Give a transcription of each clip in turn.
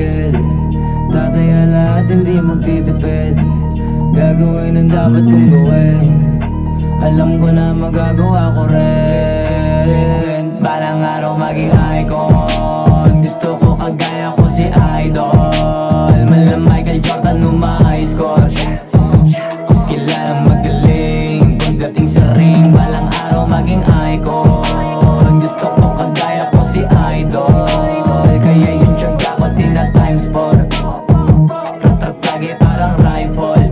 titigil. Tataya lahat, hindi magtitipid. Gagawin ang dapat kong gawin. Alam ko na magagawa ko rin. Balang araw maging icon. Gusto ko kagaya ko si Idol. Mala Michael Jordan nung ma-high score. Kilalang magaling pagdating sa ring. Balang araw maging icon. Gusto ko kagaya ko si Idol. Kaya yung tiyaga ko tina-times 4. Ratak lagi parang rifle.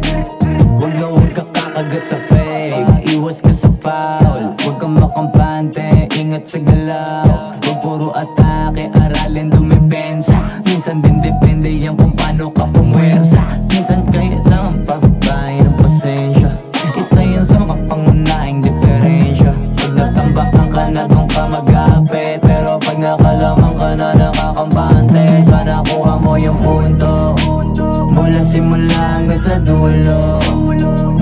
Huwag na huwag ka kakagat sa fake. Iwas ka sa foul. Huwag kang makampante, ingat sa galaw. Huwag puro atake, aralin dumipensa. Minsan din depende yan kung paano ka pumwersa. Minsan kailangan pagbabayan ng pasensya. Isa yan sa makapangunahing diferensya. Pag natambakan ka na doon ka mag-apit. Pero pag nakalaman ka na nakakampante, sana kuha mo yung punto. Mula simula hanggang sa dulo.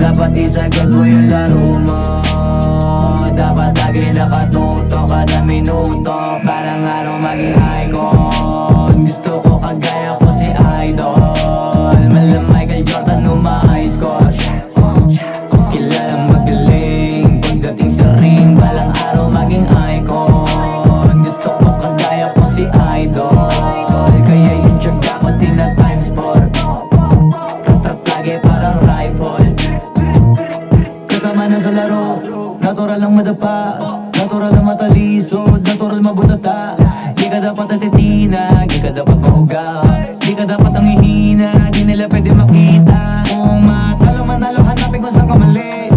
Dapat isagad mo yung laro mo. Dapat lagi nakatuto kada minuto. Parang araw maging icon. Gusto ko kagaya ko si Idol. Mala Michael Jordan nung ma-high score. Kilalang magaling pagdating sa ring. Balang araw maging icon. Gusto ko kagaya ko si Idol. Kaya yung tiyaga ko tina-times 4. Ratak lagi parang rifle. Kasama na sa laro, natural lang madapa, natural lang matalisod, natural mabutata. Di ka dapat natitina, di ka dapat mahuga, di ka dapat ang ihina, di nila pwede makita. Kung matalo manalo, hanapin kung saan ka mali,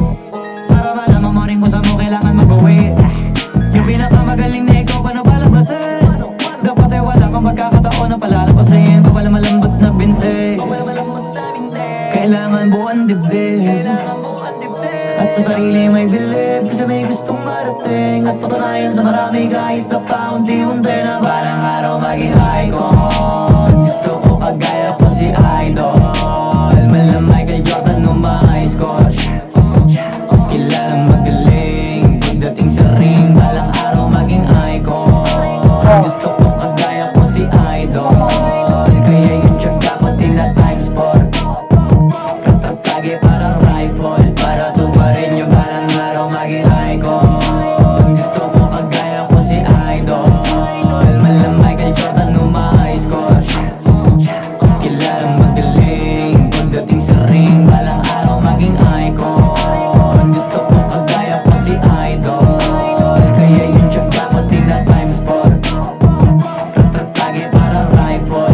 para malaman mo rin kung saan mo kailangan magbawi. Yung pinakamagaling na ikaw, paano palabasin? Dapat ay wala kang magkakataon na palalabasin. Papala malambot na binte, kailangan buwan dibdib. At sa sarili may bilib, kasi may gustong marating. At patunayan sa marami kahit na paunti-unti na parang araw maging icon. Gusto ko kagaya ko si Idol. Mala Michael Jordan nung ma-high score. Kilalang magaling pagdating sa ring. Balang araw maging icon. Gusto ko kagaya ko si Idol. Kaya yung tiyaga ko tina-times 4. Ratak lagi parang rifle. Para tuparin yung balang araw maging icon. Gusto ko kagaya ko si Idol. Mala Michael Jordan nung ma-high score. Kilalang magaling pagdating sa ring. Balang araw maging icon. Gusto ko kagaya ko si Idol. Kaya yung tiyaga ko tina-times 4. Ratak lagi parang rifle.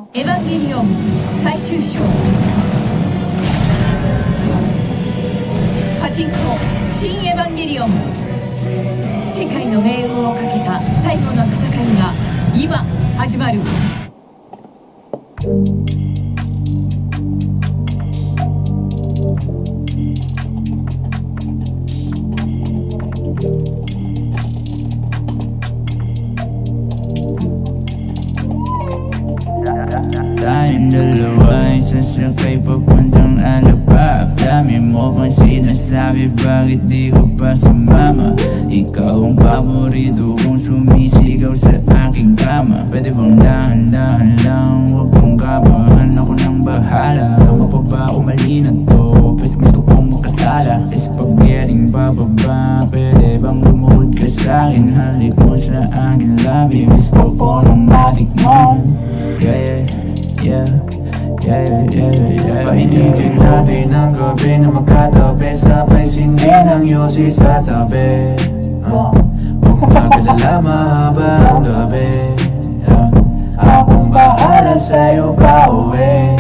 에반게리온 最終章パチンコ新エヴァンゲリオン世界の命運をかけた最後の戦いが今始まる。Tayong dalawa ay sasakay papuntang Alabab. Dami mo pang sinasabi, bakit di ko pa sumama? Ikaw ang paborito kong sumisigaw sa aking kama. Pwede bang dahan-dahan lang, huwag kong kabahan, ako nang bahala. Tama pa ba umali na to? Pwes gusto kong makasala. Spaghetting bababa, pwede bang lumuhod ka sa'kin? Halik mo sa aking labi, gusto ko nang matikman. Painitin natin ang gabi na magkatabi. Sabay sindi ng yosi sa tabi. Huwag magalala, mahaba ang gabi. Akong bahala sa'yo pauwi.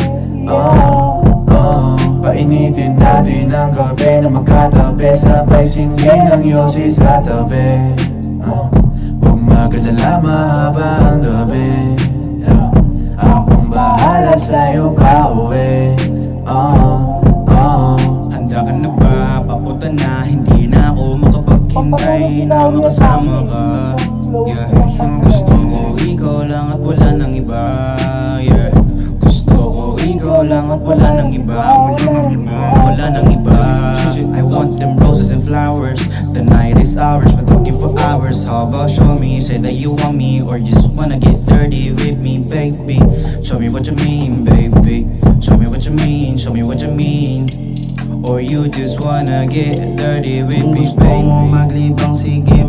Painitin natin ang gabi na magkatabi. Sabay sindi ng yosi sa tabi. Huwag magalala, mahaba ang gabi. Akong bahala sa'yo pauwi. Handa ka na ba? Papunta na, hindi na ako makapaghintay na makasama ka. Yeah, gusto ko ikaw lang at wala nang iba. Yeah, gusto ko ikaw lang at wala nang iba. Wala nang iba. I want them roses and flowers. The night is ours, we're talking for hours. How about show me, say that you want me, or just wanna get dirty with me, baby. Show me what you mean, baby. Show me what you mean, show me what you mean. Or you just wanna get dirty with Kung me, gusto mo baby. maglibang, sige